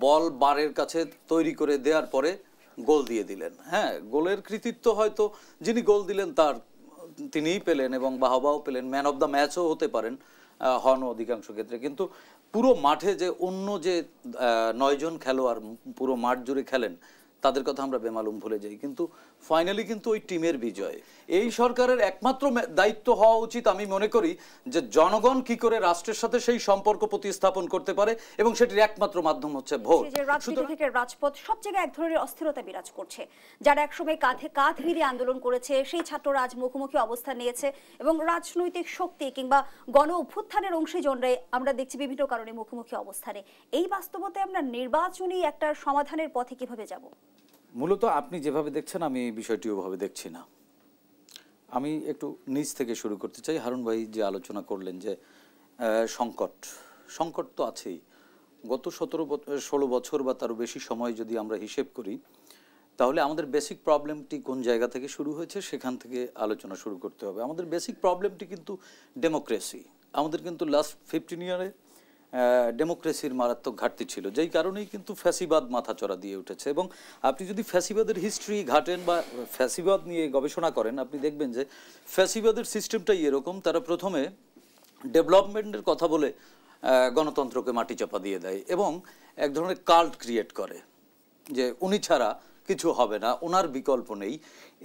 বল বারের কাছে তৈরি করে দেওয়ার পরে গোল দিয়ে দিলেন। হ্যাঁ, গোলের কৃতিত্ব হয়তো যিনি গোল দিলেন তার তিনিই পেলেন এবং বাহবাও পেলেন, ম্যান অফ দ্য ম্যাচও হতে পারেন হন অধিকাংশ ক্ষেত্রে। কিন্তু পুরো মাঠে যে অন্য যে ৯ জন খেলোয়াড় পুরো মাঠ জুড়ে খেলেন তাদের কথা আমরা বেমালুম ভুলে যাই, কিন্তু ফাইনালি কিন্তু ওই টিমের বিজয়। এই সরকারের একমাত্র দায়িত্ব হওয়া উচিত আমি মনে করি যে জনগণ কি করে রাষ্ট্রের সাথে সেই সম্পর্ক প্রতিস্থাপন করতে পারে এবং সেটির একমাত্র মাধ্যম হচ্ছে ভোট। রাজনীতি থেকে রাজপথ সব জায়গায় এক ধরনের অস্থিরতা বিরাজ করছে। যারা একসময় কাঁধে কাঁধ মিলিয়ে আন্দোলন করেছে সেই ছাত্ররা আজ মুখোমুখি অবস্থান নিয়েছে এবং রাজনৈতিক শক্তি কিংবা গণ অভ্যুত্থানের অংশীজনরা আমরা দেখছি বিভিন্ন কারণে মুখোমুখি অবস্থানে। এই বাস্তবতায় আমরা নির্বাচনী একটা সমাধানের পথে কিভাবে যাব? মূলত আপনি যেভাবে দেখছেন আমি বিষয়টি ওভাবে দেখছি না। আমি একটু নিচ থেকে শুরু করতে চাই। হারুন ভাই যে আলোচনা করলেন যে সংকট তো আছেই। গত ১৭-১৬ বছর বা তারও বেশি সময় যদি আমরা হিসেব করি তাহলে আমাদের বেসিক প্রবলেমটি কোন জায়গা থেকে শুরু হয়েছে সেখান থেকে আলোচনা শুরু করতে হবে। আমাদের বেসিক প্রবলেমটি কিন্তু ডেমোক্রেসি। আমাদের কিন্তু লাস্ট 15 ইয়ারে ডেমোক্রেসির মারাত্মক ঘাটতি ছিল, যেই কারণেই কিন্তু ফ্যাসিবাদ মাথাচড়া দিয়ে উঠেছে। এবং আপনি যদি ফ্যাসিবাদের হিস্ট্রি ঘাটেন বা ফ্যাসিবাদ নিয়ে গবেষণা করেন আপনি দেখবেন যে ফ্যাসিবাদের সিস্টেমটাই এরকম। তারা প্রথমে ডেভেলপমেন্টের কথা বলে গণতন্ত্রকে মাটি চাপা দিয়ে দেয় এবং এক ধরনের কাল্ট ক্রিয়েট করে যে উনি ছাড়া কিছু হবে না, ওনার বিকল্প নেই।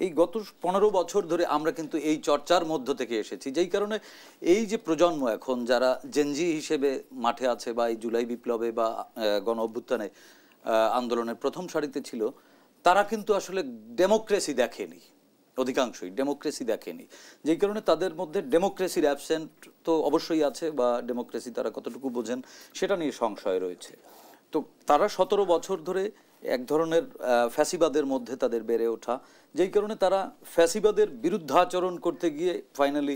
এই গত 15 বছর ধরে আমরা কিন্তু এই চর্চার মধ্য থেকে এসেছি, যেই কারণে এই যে প্রজন্ম এখন যারা জেনজি হিসেবে মাঠে আছে বা এই জুলাই বিপ্লবে বা গণ অভ্যুত্থানে আন্দোলনের প্রথম সারিতে ছিল, তারা কিন্তু আসলে ডেমোক্রেসি দেখেনি, অধিকাংশই ডেমোক্রেসি দেখেনি। যেই কারণে তাদের মধ্যে ডেমোক্রেসির অ্যাবসেন্ট তো অবশ্যই আছে, বা ডেমোক্রেসি তারা কতটুকু বোঝেন সেটা নিয়ে সংশয় রয়েছে। তো তারা 17 বছর ধরে এক ধরনের ফ্যাসিবাদের মধ্যে তাদের বেড়ে ওঠা, যেই কারণে তারা ফ্যাসিবাদের বিরুদ্ধাচরণ করতে গিয়ে ফাইনালি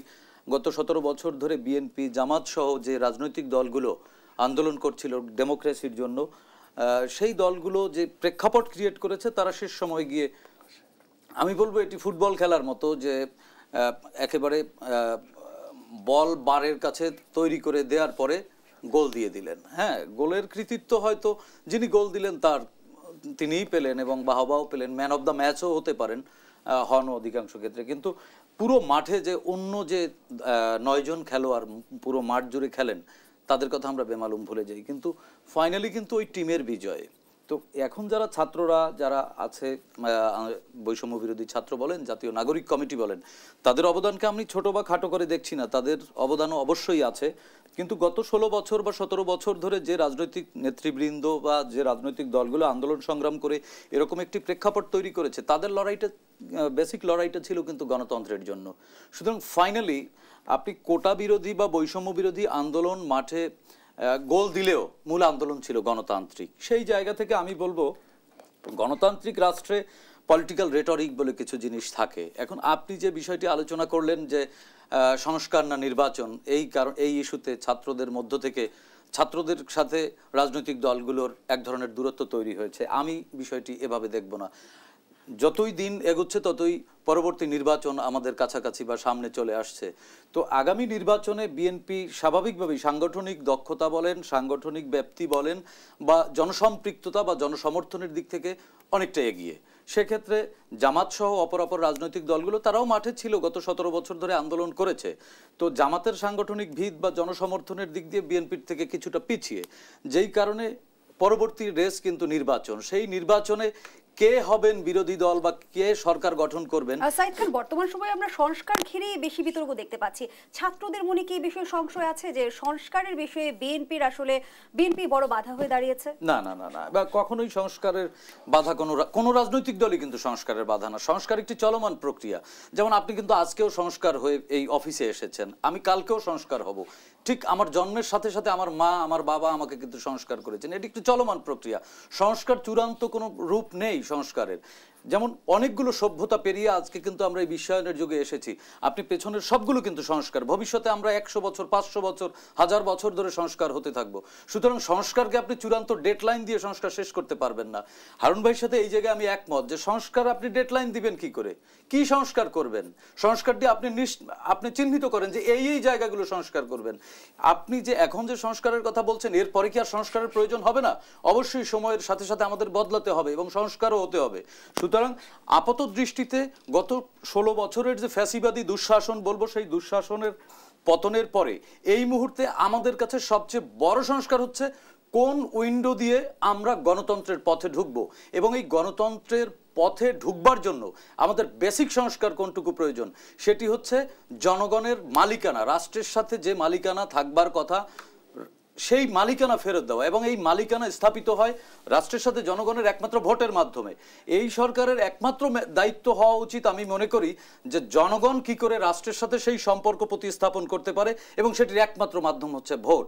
গত 17 বছর ধরে বিএনপি জামাত সহ যে রাজনৈতিক দলগুলো আন্দোলন করছিল ডেমোক্রেসির জন্য, সেই দলগুলো যে প্রেক্ষাপট ক্রিয়েট করেছে তারা শেষ সময় গিয়ে আমি বলবো এটি ফুটবল খেলার মতো যে একেবারে বল বারের কাছে তৈরি করে দেওয়ার পরে গোল দিয়ে দিলেন। হ্যাঁ, গোলের কৃতিত্ব হয়তো যিনি গোল দিলেন তার তিনিই পেলেন এবং বাহবাও পেলেন, ম্যান অফ দ্য ম্যাচও হতে পারেন হন অধিকাংশ ক্ষেত্রে। কিন্তু পুরো মাঠে যে অন্য যে 9 জন খেলোয়াড় পুরো মাঠ জুড়ে খেলেন তাদের কথা আমরা বেমালুম ভুলে যাই, কিন্তু ফাইনালি কিন্তু ওই টিমের বিজয়। তো এখন যারা ছাত্ররা যারা আছে, বৈষম্য বিরোধী ছাত্র বলেন, জাতীয় নাগরিক কমিটি বলেন, তাদের অবদানকে আমি ছোট বা খাটো করে দেখছি না, তাদের অবদানও অবশ্যই আছে। কিন্তু গত 16 বছর বা 17 বছর ধরে যে রাজনৈতিক নেতৃবৃন্দ বা যে রাজনৈতিক দলগুলো আন্দোলন সংগ্রাম করে এরকম একটি প্রেক্ষাপট তৈরি করেছে, তাদের লড়াইটা বেসিক লড়াইটা ছিল কিন্তু গণতন্ত্রের জন্য। সুতরাং ফাইনালি আপনি কোটা বিরোধী বা বৈষম্য বিরোধী আন্দোলন মাঠে গোল দিলেও মূল আন্দোলন ছিল গণতান্ত্রিক। সেই জায়গা থেকে আমি বলবো গণতান্ত্রিক রাষ্ট্রে পলিটিক্যাল রেটরিক বলে কিছু জিনিস থাকে। এখন আপনি যে বিষয়টি আলোচনা করলেন যে সংস্কার না নির্বাচন, এই ইস্যুতে ছাত্রদের মধ্য থেকে ছাত্রদের সাথে রাজনৈতিক দলগুলোর এক ধরনের দূরত্ব তৈরি হয়েছে। আমি বিষয়টি এভাবে দেখব না। যতই দিন এগোচ্ছে ততই পরবর্তী নির্বাচন আমাদের কাছাকাছি বা সামনে চলে আসছে। তো আগামী নির্বাচনে বিএনপি স্বাভাবিকভাবেই সাংগঠনিক দক্ষতা বলেন, সাংগঠনিক ব্যাপ্তি বলেন বা জনসম্পৃক্ততা বা জনসমর্থনের দিক থেকে অনেকটা এগিয়ে। সেক্ষেত্রে জামাত সহ অপর রাজনৈতিক দলগুলো তারাও মাঠে ছিল, গত 17 বছর ধরে আন্দোলন করেছে। তো জামাতের সাংগঠনিক ভিত বা জনসমর্থনের দিক দিয়ে বিএনপির থেকে কিছুটা পিছিয়ে, যেই কারণে পরবর্তী রেস কিন্তু নির্বাচন। সেই নির্বাচনে কে হবেন বিরোধী দল বা কে সরকার গঠন করবেন। সাইদ খান, বর্তমান সময়ে আমরা সংস্কার ঘিরে বেশি বিতর্ক দেখতে পাচ্ছি। ছাত্রদের মনে কি এই বিষয়ে সংশয় আছে যে সংস্কারের বিষয়ে বিএনপি বড় বাধা হয়ে দাঁড়িয়েছে? না না না না, বা কখনোই সংস্কারের বাধা কোনো রাজনৈতিক দলই কিন্তু সংস্কারের বাধা না। সংস্কার একটি চলমান প্রক্রিয়া। যেমন আপনি কিন্তু আজকেও সংস্কার হয়ে এই অফিসে এসেছেন, আমি কালকেও সংস্কার হব। ঠিক আমার জন্মের সাথে সাথে আমার মা আমার বাবা আমাকে কিন্তু সংস্কার করেছেন। এটি একটি চলমান প্রক্রিয়া। সংস্কার চূড়ান্ত কোনো রূপ নেই সংস্কারের। যেমন অনেকগুলো সভ্যতা পেরিয়ে আজকে কিন্তু আমরা এই বিশ্বায়নের যুগে এসেছি। আপনি পেছনের সবগুলো কিন্তু সংস্কার, ভবিষ্যতে আমরা 100 বছর 500 বছর 1000 বছর ধরে সংস্কার হতে থাকবো। সুতরাং সংস্কারকে আপনি চূড়ান্ত ডেডলাইন দিয়ে সংস্কার শেষ করতে পারবেন না। হারুন ভাইয়ের সাথে এই জায়গায় আমি একমত যে সংস্কার আপনি ডেডলাইন দিবেন কি করে, কি সংস্কার করবেন, সংস্কারটি আপনি চিহ্নিত করেন যে এই জায়গাগুলো সংস্কার করবেন। আপনি যে এখন যে সংস্কারের কথা বলছেন এরপরে কি আর সংস্কারের প্রয়োজন হবে না? অবশ্যই সময়ের সাথে সাথে আমাদের বদলাতে হবে এবং সংস্কারও হতে হবে। সুতরাং আপাত দৃষ্টিতে গত 16 বছরের যে ফ্যাসিবাদী দুঃশাসন বলবো, সেই দুঃশাসনের পতনের পরে এই মুহূর্তে আমাদের কাছে সবচেয়ে বড় সংস্কার হচ্ছে কোন উইন্ডো দিয়ে আমরা গণতন্ত্রের পথে ঢুকবো, এবং এই গণতন্ত্রের পথে ঢুকবার জন্য আমাদের বেসিক সংস্কার কোনটুকু প্রয়োজন, সেটি হচ্ছে জনগণের মালিকানা, রাষ্ট্রের সাথে যে মালিকানা থাকবার কথা সেই মালিকানা ফেরত দেওয়া, এবং এই মালিকানা স্থাপিত হয় রাষ্ট্রের সাথে জনগণের একমাত্র ভোটের মাধ্যমে। এই সরকারের একমাত্র দায়িত্ব হওয়া উচিত, আমি মনে করি, যে জনগণ কি করে রাষ্ট্রের সাথে সেই সম্পর্ক প্রতিস্থাপন করতে পারে, এবং সেটির একমাত্র মাধ্যম হচ্ছে ভোট।